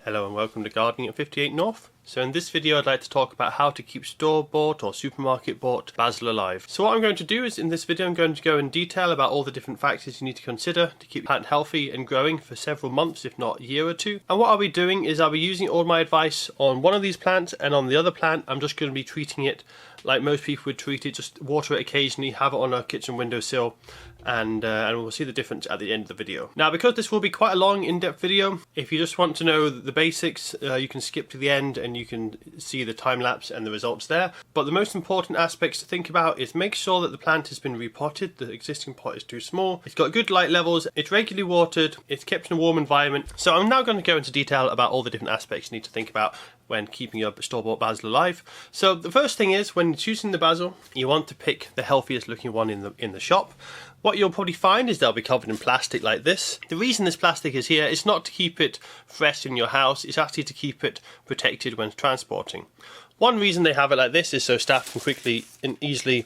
Hello and welcome to Gardening at 58 North. So in this video I'd like to talk about how to keep store-bought or supermarket bought basil alive. So what I'm going to do is in this video I'm going to go in detail about all the different factors you need to consider to keep the plant healthy and growing for several months, if not a year or two. And what I'll be doing is I'll be using all my advice on one of these plants, and on the other plant I'm just going to be treating it like most people would treat it, just water it occasionally, have it on a kitchen windowsill, and we'll see the difference at the end of the video. Now, because this will be quite a long in-depth video, if you just want to know the basics, you can skip to the end and you can see the time lapse and the results there. But the most important aspects to think about is make sure that the plant has been repotted, the existing pot is too small, it's got good light levels, it's regularly watered, it's kept in a warm environment. So I'm now going to go into detail about all the different aspects you need to think about when keeping your store-bought basil alive. So the first thing is, when choosing the basil, you want to pick the healthiest looking one in the shop. What you'll probably find is they'll be covered in plastic like this. The reason this plastic is here is not to keep it fresh in your house, it's actually to keep it protected when transporting. One reason they have it like this is so staff can quickly and easily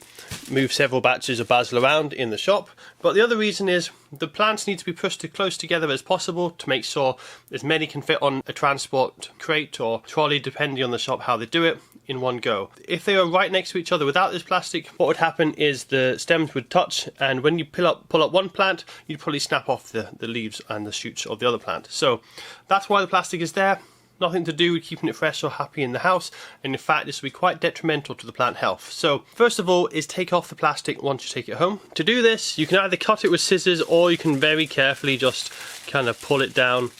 move several batches of basil around in the shop. But the other reason is the plants need to be pushed as close together as possible to make sure as many can fit on a transport crate or trolley, depending on the shop how they do it, in one go. If they were right next to each other without this plastic, what would happen is the stems would touch, and when you pull up one plant, you'd probably snap off the leaves and the shoots of the other plant. So that's why the plastic is there. Nothing to do with keeping it fresh or happy in the house, and in fact this will be quite detrimental to the plant health. So first of all is take off the plastic once you take it home. To do this, you can either cut it with scissors or you can very carefully just kind of pull it down.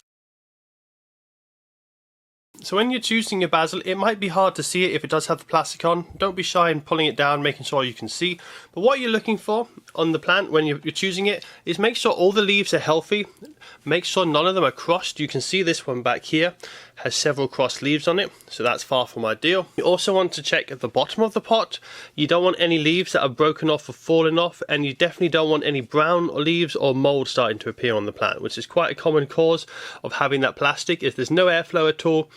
So when you're choosing your basil, it might be hard to see it if it does have the plastic on. Don't be shy in pulling it down, making sure you can see. But what you're looking for on the plant when you're choosing it is make sure all the leaves are healthy. Make sure none of them are crossed. You can see this one back here has several crossed leaves on it, so that's far from ideal. You also want to check at the bottom of the pot. You don't want any leaves that are broken off or fallen off, and you definitely don't want any brown leaves or mold starting to appear on the plant, which is quite a common cause of having that plastic. If there's no airflow at all,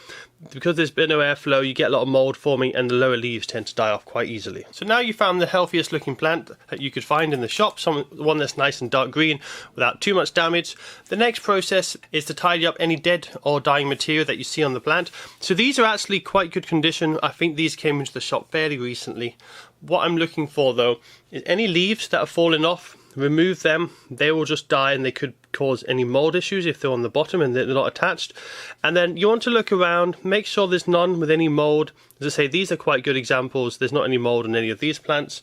because there's been no airflow, you get a lot of mold forming and the lower leaves tend to die off quite easily. So now you found the healthiest looking plant that you could find in the shop, one that's nice and dark green without too much damage. The next process is to tidy up any dead or dying material that you see on the plant. So these are actually quite good condition. I think these came into the shop fairly recently. What I'm looking for though is any leaves that have fallen off, remove them. They will just die and they could cause any mold issues if they're on the bottom and they're not attached. And then you want to look around, make sure there's none with any mold. As I say, these are quite good examples. There's not any mold on any of these plants,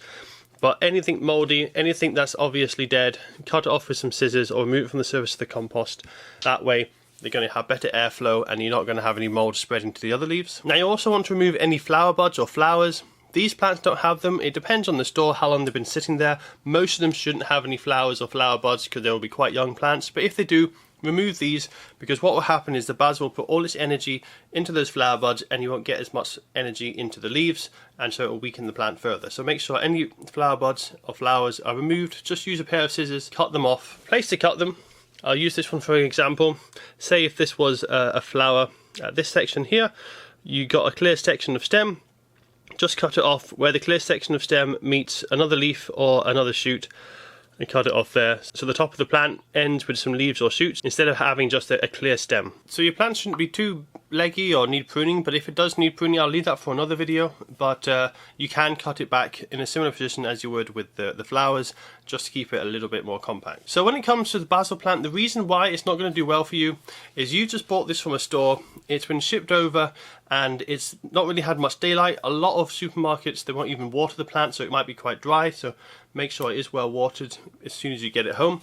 but anything moldy, anything that's obviously dead, cut it off with some scissors or remove it from the surface of the compost. That way they're going to have better airflow and you're not going to have any mold spreading to the other leaves. Now you also want to remove any flower buds or flowers. These plants don't have them. It depends on the store how long they've been sitting there. Most of them shouldn't have any flowers or flower buds because they will be quite young plants, but if they do, remove these, because what will happen is the basil will put all its energy into those flower buds and you won't get as much energy into the leaves, and so it will weaken the plant further. So make sure any flower buds or flowers are removed. Just use a pair of scissors, cut them off. Place to cut them. I'll use this one for an example. Say if this was a flower at this section here, you got a clear section of stem. Just cut it off where the clear section of stem meets another leaf or another shoot, and cut it off there. So the top of the plant ends with some leaves or shoots instead of having just a clear stem. So your plant shouldn't be too leggy or need pruning, but if it does need pruning, I'll leave that for another video. But you can cut it back in a similar position as you would with the flowers, just to keep it a little bit more compact. So when it comes to the basil plant, the reason why it's not going to do well for you is you just bought this from a store, it's been shipped over and it's not really had much daylight. A lot of supermarkets, they won't even water the plant, so it might be quite dry, so make sure it is well watered as soon as you get it home.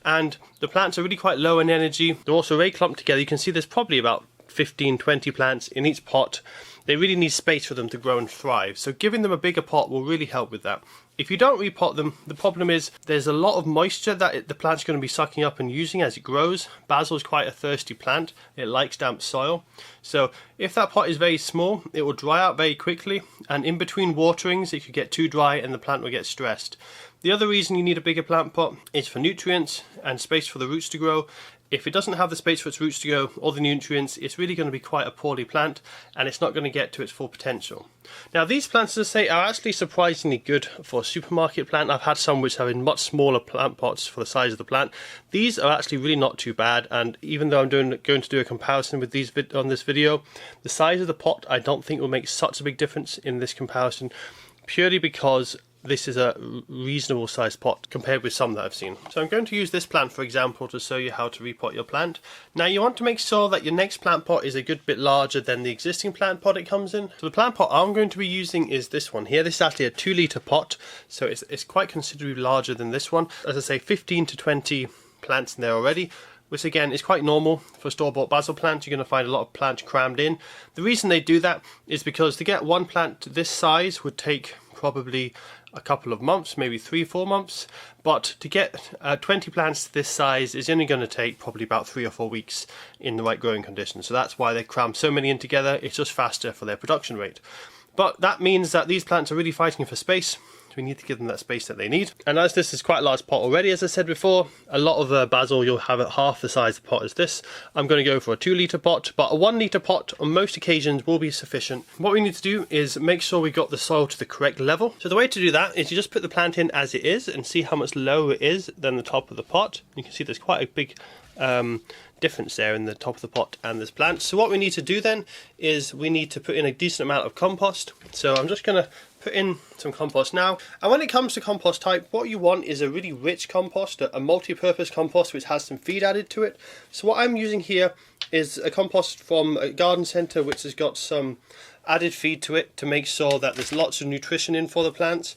And the plants are really quite low in energy. They're also very clumped together. You can see there's probably about 15-20 plants in each pot. They really need space for them to grow and thrive, so giving them a bigger pot will really help with that. If you don't repot them, the problem is there's a lot of moisture that the plant's going to be sucking up and using as it grows. Basil is quite a thirsty plant, it likes damp soil, so if that pot is very small it will dry out very quickly, and in between waterings it could get too dry and the plant will get stressed. The other reason you need a bigger plant pot is for nutrients and space for the roots to grow. if it doesn't have the space for its roots to go or the nutrients, it's really going to be quite a poorly plant and it's not going to get to its full potential. Now these plants, as I say, are actually surprisingly good for a supermarket plant. I've had some which have in much smaller plant pots for the size of the plant. These are actually really not too bad, and even though I'm going to do a comparison with these on this video, the size of the pot I don't think will make such a big difference in this comparison, purely because this is a reasonable sized pot compared with some that I've seen. So I'm going to use this plant for example to show you how to repot your plant. Now you want to make sure that your next plant pot is a good bit larger than the existing plant pot it comes in. So the plant pot I'm going to be using is this one here. This is actually a 2-litre pot, so it's quite considerably larger than this one. As I say, 15 to 20 plants in there already, which again is quite normal for store-bought basil plants. You're going to find a lot of plants crammed in. The reason they do that is because to get one plant this size would take probably a couple of months, maybe 3-4 months, but to get 20 plants this size is only going to take probably about 3 or 4 weeks in the right growing conditions. So that's why they cram so many in together. It's just faster for their production rate. But that means that these plants are really fighting for space. We need to give them that space that they need. And as this is quite a large pot already, as I said before, a lot of basil you'll have at half the size of the pot as this. I'm going to go for a 2-litre pot, but a 1-litre pot on most occasions will be sufficient. What we need to do is make sure we got the soil to the correct level. So the way to do that is you just put the plant in as it is and see how much lower it is than the top of the pot. You can see there's quite a big difference there in the top of the pot and this plant. So what we need to do then is we need to put in a decent amount of compost. So I'm just going to put in some compost now. And when it comes to compost type, what you want is a really rich compost, a multi-purpose compost which has some feed added to it. So what I'm using here is a compost from a garden centre which has got some added feed to it to make sure that there's lots of nutrition in for the plants.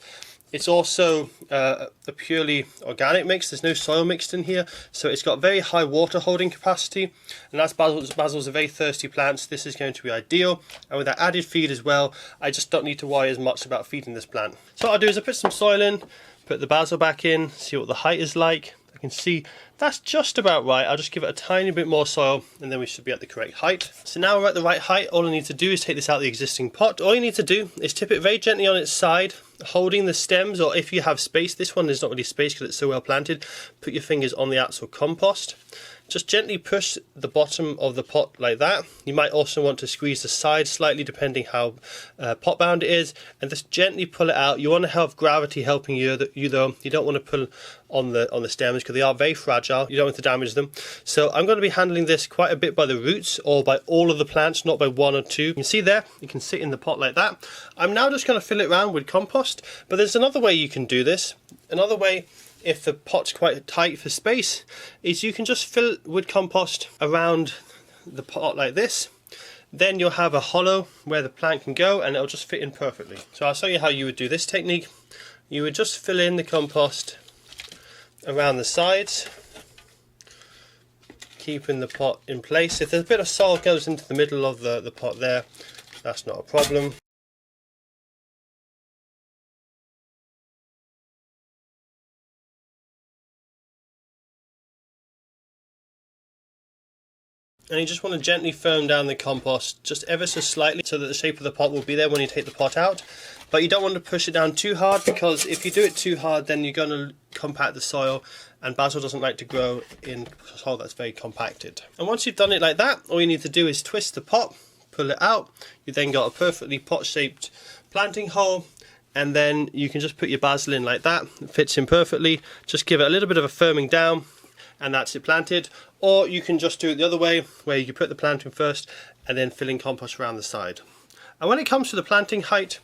It's also a purely organic mix. There's no soil mixed in here, so it's got very high water holding capacity, and as basil's a very thirsty plant, so this is going to be ideal. And with that added feed as well, I just don't need to worry as much about feeding this plant. So what I'll do is I put some soil in, put the basil back in, see what the height is like. I can see that's just about right. I'll just give it a tiny bit more soil and then we should be at the correct height. So now we're at the right height. All I need to do is take this out of the existing pot. All you need to do is tip it very gently on its side, holding the stems, or if you have space, this one is not really space because it's so well planted, put your fingers on the actual compost. Just gently push the bottom of the pot like that. You might also want to squeeze the side slightly depending how pot bound it is, and just gently pull it out. You want to have gravity helping you though. You don't want to pull on the stems because they are very fragile. You don't want to damage them. So I'm going to be handling this quite a bit by the roots or by all of the plants, not by one or two. You can see there, you can sit in the pot like that. I'm now just going to fill it around with compost, but there's another way you can do this. Another way, if the pot's quite tight for space, is you can just fill it with compost around the pot like this. Then you'll have a hollow where the plant can go and it'll just fit in perfectly. So I'll show you how you would do this technique. You would just fill in the compost around the sides, keeping the pot in place. If there's a bit of soil goes into the middle of the pot there, that's not a problem. And you just want to gently firm down the compost just ever so slightly so that the shape of the pot will be there when you take the pot out. But you don't want to push it down too hard, because if you do it too hard then you're going to compact the soil, and basil doesn't like to grow in soil that's very compacted. And once you've done it like that, all you need to do is twist the pot, pull it out. You then got a perfectly pot shaped planting hole, and then you can just put your basil in like that. It fits in perfectly. Just give it a little bit of a firming down and that's it planted. Or you can just do it the other way, where you put the plant in first and then fill in compost around the side. And when it comes to the planting height,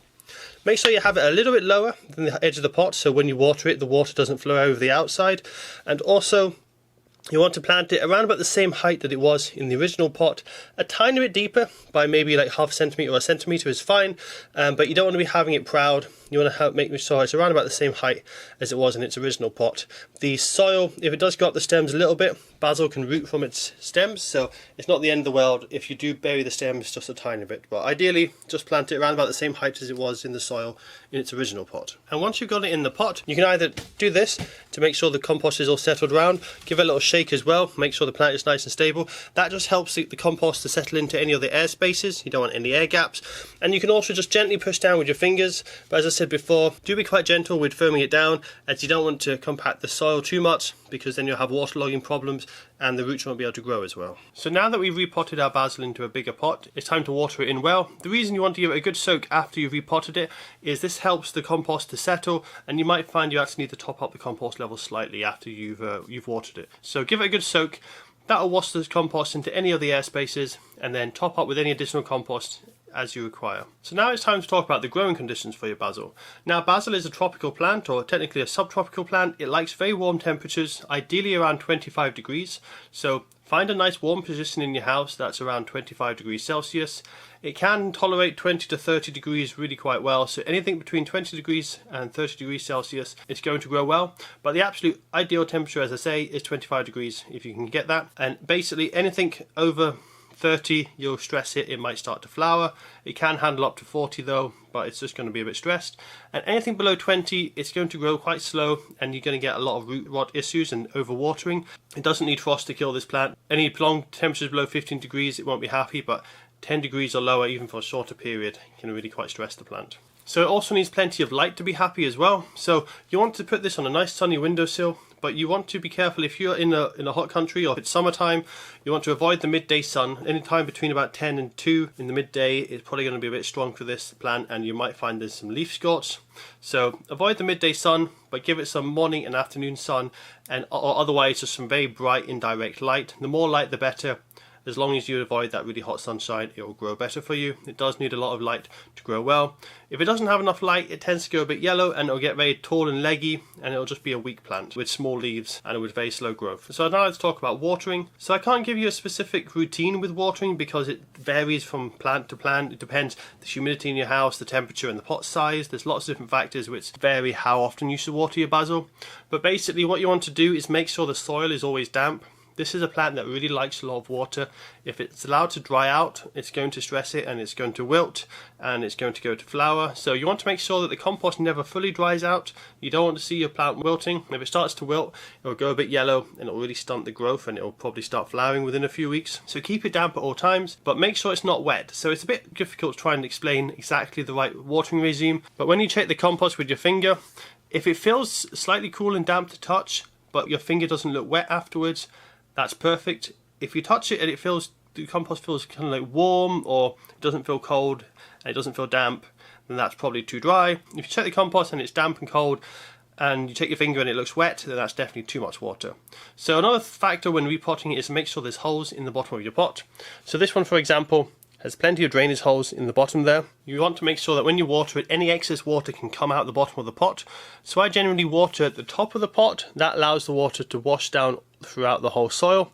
make sure you have it a little bit lower than the edge of the pot, so when you water it, the water doesn't flow over the outside. And also, you want to plant it around about the same height that it was in the original pot. A tiny bit deeper, by maybe like ½ centimetre or a centimetre is fine, but you don't want to be having it proud. You want to make sure it's around about the same height as it was in its original pot. The soil, if it does go up the stems a little bit, basil can root from its stems, so it's not the end of the world if you do bury the stems just a tiny bit. But ideally, just plant it around about the same height as it was in the soil in its original pot. And once you've got it in the pot, you can either do this to make sure the compost is all settled around, give it a little shake as well, make sure the plant is nice and stable. That just helps the compost to settle into any of the air spaces. You don't want any air gaps. And you can also just gently push down with your fingers, but as I said before, do be quite gentle with firming it down, as you don't want to compact the soil too much, because then you'll have waterlogging problems and the roots won't be able to grow as well. So now that we've repotted our basil into a bigger pot, it's time to water it in well. The reason you want to give it a good soak after you've repotted it is this helps the compost to settle, and you might find you actually need to top up the compost level slightly after you've watered it. So give it a good soak. That'll wash the compost into any of the air spaces, and then top up with any additional compost as you require. So now it's time to talk about the growing conditions for your basil. Now basil is a tropical plant, or technically a subtropical plant. It likes very warm temperatures, ideally around 25 degrees. So find a nice warm position in your house that's around 25 degrees Celsius. It can tolerate 20 to 30 degrees really quite well, so anything between 20 degrees and 30 degrees Celsius is going to grow well. But the absolute ideal temperature, as I say, is 25 degrees if you can get that. And basically anything over 30, you'll stress it, it might start to flower. It can handle up to 40 though, but it's just going to be a bit stressed. And anything below 20, it's going to grow quite slow, and you're going to get a lot of root rot issues and overwatering. It doesn't need frost to kill this plant. Any prolonged temperatures below 15 degrees, it won't be happy, but 10 degrees or lower, even for a shorter period, can really quite stress the plant. So it also needs plenty of light to be happy as well. So you want to put this on a nice sunny windowsill, but you want to be careful if you're in a hot country, or if it's summertime, you want to avoid the midday sun. Anytime between about 10 and 2 in the midday, it's probably going to be a bit strong for this plant, and you might find there's some leaf scorch. So avoid the midday sun, but give it some morning and afternoon sun, or otherwise just some very bright indirect light. The more light the better. As long as you avoid that really hot sunshine, it will grow better for you. It does need a lot of light to grow well. If it doesn't have enough light, it tends to go a bit yellow, and it'll get very tall and leggy, and it'll just be a weak plant with small leaves and with very slow growth. So now let's talk about watering. So I can't give you a specific routine with watering because it varies from plant to plant. It depends the humidity in your house, the temperature, and the pot size. There's lots of different factors which vary how often you should water your basil. But basically what you want to do is make sure the soil is always damp. This is a plant that really likes a lot of water. If it's allowed to dry out, it's going to stress it, and it's going to wilt, and it's going to go to flower. So you want to make sure that the compost never fully dries out. You don't want to see your plant wilting. If it starts to wilt, it will go a bit yellow, and it will really stunt the growth, and it will probably start flowering within a few weeks. So keep it damp at all times, but make sure it's not wet. So it's a bit difficult to try and explain exactly the right watering regime. But when you check the compost with your finger, if it feels slightly cool and damp to touch, but your finger doesn't look wet afterwards, that's perfect. If you touch it and the compost feels kind of like warm, or it doesn't feel cold and it doesn't feel damp, then that's probably too dry. If you check the compost and it's damp and cold, and you take your finger and it looks wet, then that's definitely too much water. So another factor when repotting it is to make sure there's holes in the bottom of your pot. So this one, for example, has plenty of drainage holes in the bottom there. You want to make sure that when you water it, any excess water can come out the bottom of the pot. So I generally water at the top of the pot. That allows the water to wash down throughout the whole soil.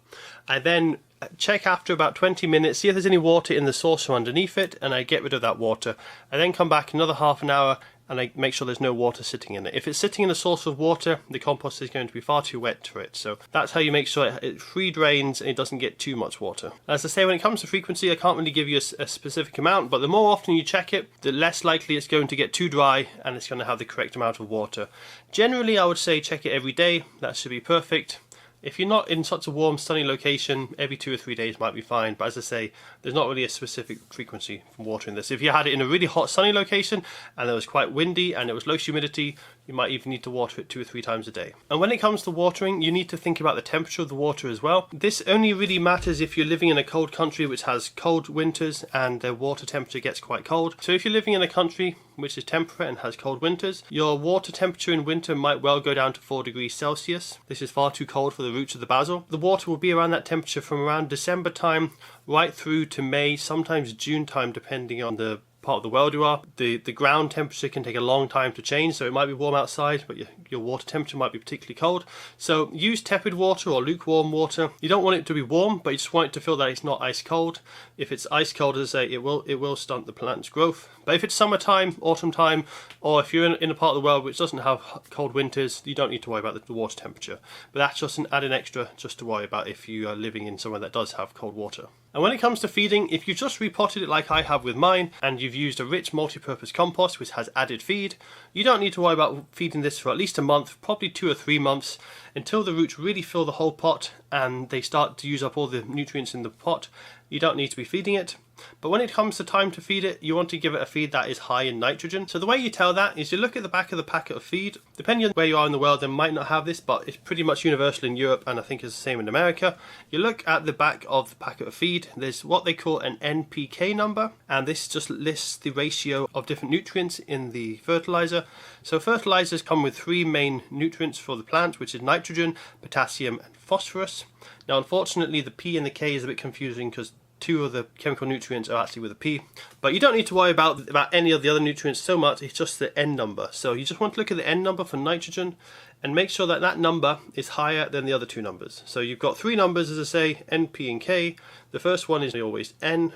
I then check after about 20 minutes, see if there's any water in the saucer underneath it, and I get rid of that water. I then come back another half an hour, and I make sure there's no water sitting in it. If it's sitting in a source of water, the compost is going to be far too wet for it. So that's how you make sure it free drains and it doesn't get too much water. As I say, when it comes to frequency, I can't really give you a specific amount, but the more often you check it, the less likely it's going to get too dry, and it's going to have the correct amount of water. Generally, I would say check it every day. That should be perfect. If you're not in such a warm, sunny location, every 2 or 3 days might be fine. But as I say, there's not really a specific frequency for watering this. If you had it in a really hot, sunny location and it was quite windy and it was low humidity, you might even need to water it 2 or 3 times a day. And when it comes to watering, you need to think about the temperature of the water as well. This only really matters if you're living in a cold country which has cold winters and the water temperature gets quite cold. So if you're living in a country which is temperate and has cold winters, your water temperature in winter might well go down to 4 degrees Celsius. This is far too cold for the roots of the basil. The water will be around that temperature from around December time right through to May, sometimes June time, depending on the part of the world you are. The ground temperature can take a long time to change, so it might be warm outside, but your water temperature might be particularly cold. So use tepid water or lukewarm water. You don't want it to be warm, but you just want it to feel that it's not ice cold. If it's ice cold, as I say, it will stunt the plant's growth. But if it's summertime, autumn time, or if you're in a part of the world which doesn't have cold winters, you don't need to worry about the water temperature. But that's just an added extra just to worry about if you are living in somewhere that does have cold water. And when it comes to feeding, if you just repotted it like I have with mine, and you've used a rich multi-purpose compost which has added feed, you don't need to worry about feeding this for at least a month, probably 2 or 3 months, until the roots really fill the whole pot and they start to use up all the nutrients in the pot. You don't need to be feeding it. But when it comes to time to feed it, you want to give it a feed that is high in nitrogen. So the way you tell that is you look at the back of the packet of feed. Depending on where you are in the world, they might not have this, but it's pretty much universal in Europe, and I think it's the same in America. You look at the back of the packet of feed, there's what they call an NPK number, and this just lists the ratio of different nutrients in the fertilizer. So fertilizers come with three main nutrients for the plant, which is nitrogen, potassium and phosphorus. Now unfortunately the P and the K is a bit confusing because two of the chemical nutrients are actually with a P, but you don't need to worry about any of the other nutrients so much. It's just the N number. So you just want to look at the N number for nitrogen and make sure that that number is higher than the other two numbers. So you've got three numbers, as I say, N, P and K. The first one is always N,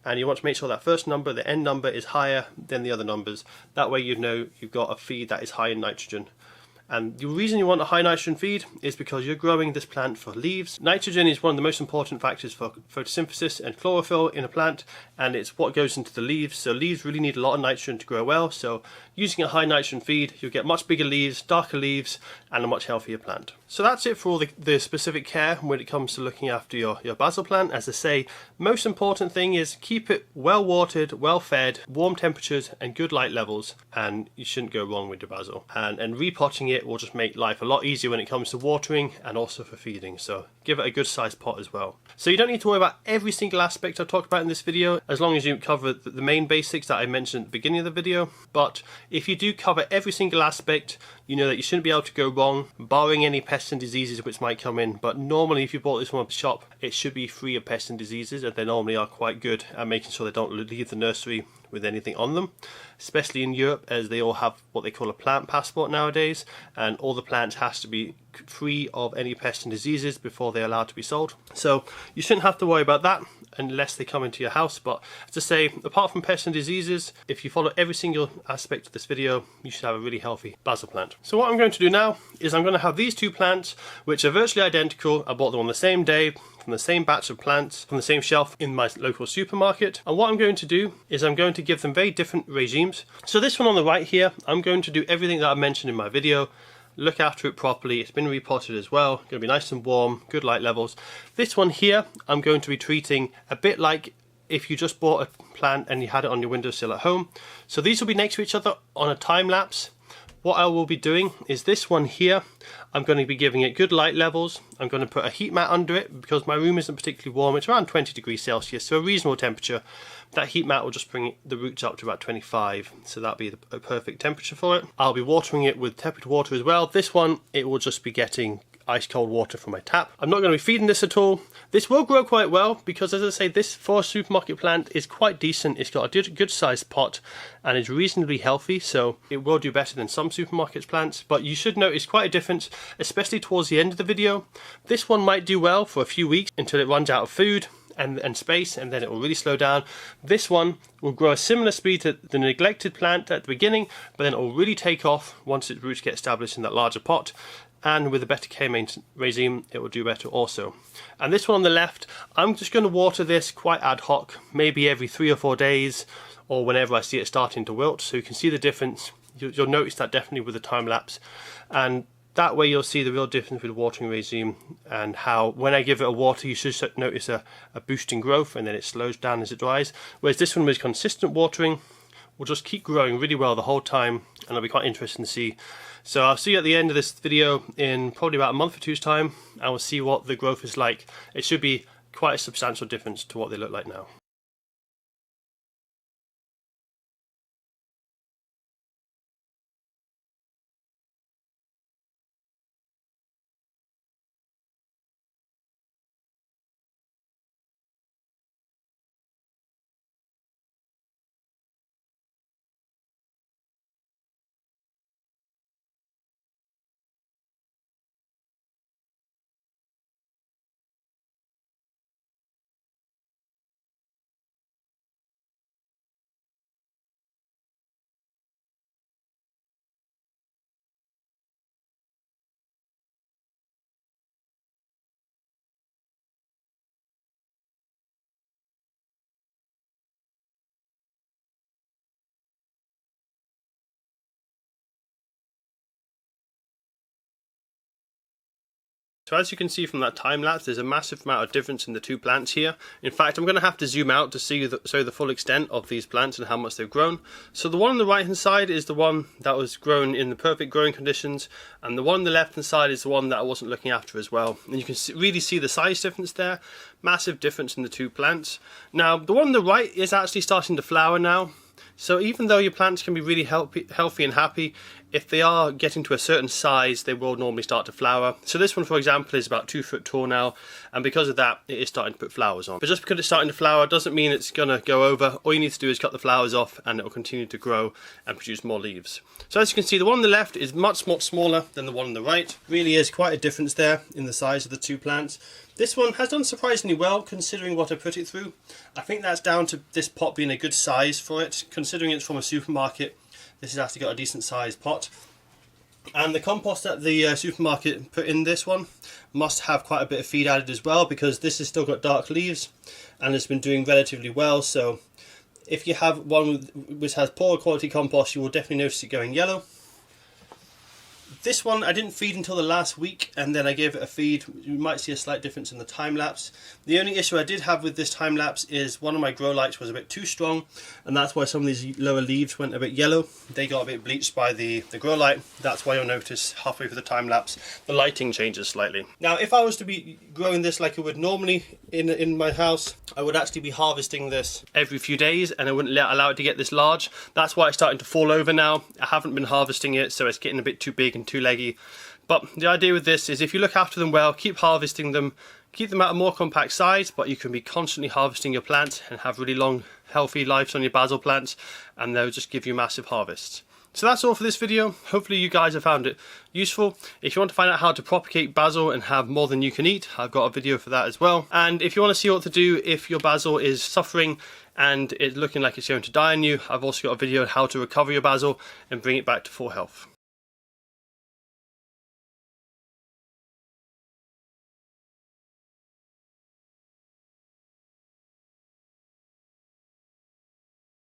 and you want to make sure that first number, the N number, is higher than the other numbers. That way you know you've got a feed that is high in nitrogen. And the reason you want a high nitrogen feed is because you're growing this plant for leaves. Nitrogen is one of the most important factors for photosynthesis and chlorophyll in a plant, and it's what goes into the leaves. So leaves really need a lot of nitrogen to grow well. So using a high nitrogen feed, you'll get much bigger leaves, darker leaves, and a much healthier plant. So that's it for all the specific care when it comes to looking after your basil plant. As I say, most important thing is keep it well watered, well fed, warm temperatures and good light levels, and you shouldn't go wrong with your basil. And repotting it will just make life a lot easier when it comes to watering and also for feeding. So give it a good sized pot as well. So you don't need to worry about every single aspect I've talked about in this video, as long as you cover the main basics that I mentioned at the beginning of the video. But if you do cover every single aspect, you know that you shouldn't be able to go wrong, barring any pests and diseases which might come in. But normally if you bought this from a shop, it should be free of pests and diseases, and they normally are quite good at making sure they don't leave the nursery with anything on them, especially in Europe, as they all have what they call a plant passport nowadays, and all the plants has to be free of any pests and diseases before they're allowed to be sold. So you shouldn't have to worry about that unless they come into your house. But as I say, apart from pests and diseases, if you follow every single aspect of this video, you should have a really healthy basil plant. So what I'm going to do now is I'm going to have these two plants, which are virtually identical. I bought them on the same day from the same batch of plants from the same shelf in my local supermarket. And what I'm going to do is I'm going to give them very different regimes. So this one on the right here, I'm going to do everything that I mentioned in my video. Look after it properly. It's been repotted as well. Going to be nice and warm, good light levels. This one here, I'm going to be treating a bit like if you just bought a plant and you had it on your windowsill at home. So these will be next to each other on a time lapse. What I will be doing is this one here, I'm going to be giving it good light levels. I'm going to put a heat mat under it because my room isn't particularly warm. It's around 20 degrees Celsius, so a reasonable temperature. That heat mat will just bring the roots up to about 25, so that'll be a perfect temperature for it. I'll be watering it with tepid water as well. This one, it will just be getting ice cold water from my tap. I'm not going to be feeding this at all. This will grow quite well because, as I say, this for a supermarket plant is quite decent. It's got a good sized pot and is reasonably healthy, so it will do better than some supermarket plants. But you should notice quite a difference, especially towards the end of the video. This one might do well for a few weeks until it runs out of food and space, and then it will really slow down. This one will grow a similar speed to the neglected plant at the beginning, but then it will really take off once its roots get established in that larger pot. And with a better care maintenance regime, it will do better also. And this one on the left, I'm just going to water this quite ad hoc, maybe every 3 or 4 days, or whenever I see it starting to wilt. So you can see the difference. You'll notice that definitely with the time lapse, and that way you'll see the real difference with the watering regime, and how when I give it a water, you should notice a boost in growth, and then it slows down as it dries. Whereas this one with consistent watering will just keep growing really well the whole time, and it'll be quite interesting to see. So I'll see you at the end of this video in probably about a month or two's time, and we'll see what the growth is like. It should be quite a substantial difference to what they look like now. So as you can see from that time lapse, there's a massive amount of difference in the two plants here. In fact, I'm going to have to zoom out to see show the full extent of these plants and how much they've grown. So the one on the right hand side is the one that was grown in the perfect growing conditions, and the one on the left hand side is the one that I wasn't looking after as well. And you can really see the size difference there. Massive difference in the two plants. Now the one on the right is actually starting to flower now. So even though your plants can be really healthy and happy, if they are getting to a certain size, they will normally start to flower. So this one, for example, is about 2 foot tall now, and because of that, it is starting to put flowers on. But just because it's starting to flower doesn't mean it's going to go over. All you need to do is cut the flowers off, and it will continue to grow and produce more leaves. So as you can see, the one on the left is much smaller than the one on the right. Really is quite a difference there in the size of the two plants. This one has done surprisingly well considering what I put it through. I think that's down to this pot being a good size for it. Considering it's from a supermarket, this has actually got a decent sized pot. And the compost that the supermarket put in this one must have quite a bit of feed added as well, because this has still got dark leaves and it's been doing relatively well. So if you have one which has poor quality compost, you will definitely notice it going yellow. This one I didn't feed until the last week, and then I gave it a feed. You might see a slight difference in the time lapse. The only issue I did have with this time lapse is one of my grow lights was a bit too strong, and that's why some of these lower leaves went a bit yellow. They got a bit bleached by the grow light. That's why you'll notice halfway through the time lapse the lighting changes slightly. Now if I was to be growing this like I would normally in my house, I would actually be harvesting this every few days, and I wouldn't allow it to get this large. That's why it's starting to fall over now. I haven't been harvesting it, so it's getting a bit too big and too leggy. But the idea with this is if you look after them well, keep harvesting them, keep them at a more compact size, but you can be constantly harvesting your plants and have really long healthy lives on your basil plants, and they'll just give you massive harvests. So that's all for this video. Hopefully you guys have found it useful. If you want to find out how to propagate basil and have more than you can eat, I've got a video for that as well. And if you want to see what to do if your basil is suffering and it's looking like it's going to die on you, I've also got a video on how to recover your basil and bring it back to full health.